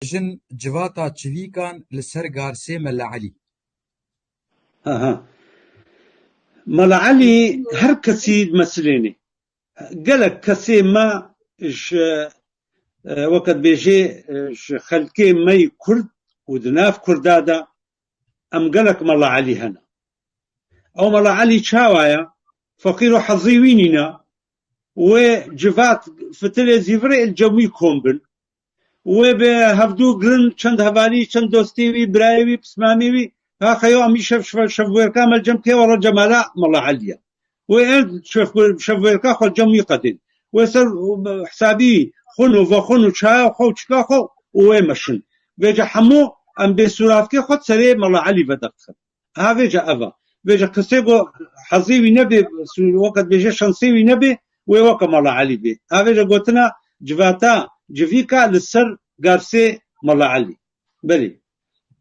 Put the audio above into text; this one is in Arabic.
بجن جواتا چویکان لسر گارسي ملا علي. ملا علي هر كسي مسليني قالك كسي ما وقت بيجي خلكي مي كرد ودناف كردادا ام قالك ملا علي هنا او ملا علي شاوايا فقير حظيويننا وجفات فتلي زيفري الجوي كومبن وبهفدو قرن چند هفالي چند دوستيوي برايوي بسماميوي هاخيو امي شفوير كامل جمكي ورا جمالا ملا عليا وين شفوير خو جمي قدين ويسر حسابي خنو وخنو شا خو چكا خو ومشن بيجا حمو ام بسوراتكي خد سري ملا علي بدخل ها بيجا افا بيجا كسيغو حظيوي نبي وقت بيجا شانسيوي نبي ويوقع ملا علي بي ها بيجا قلتنا جفاتا جفيكا للسر قارسي ملا علي بلي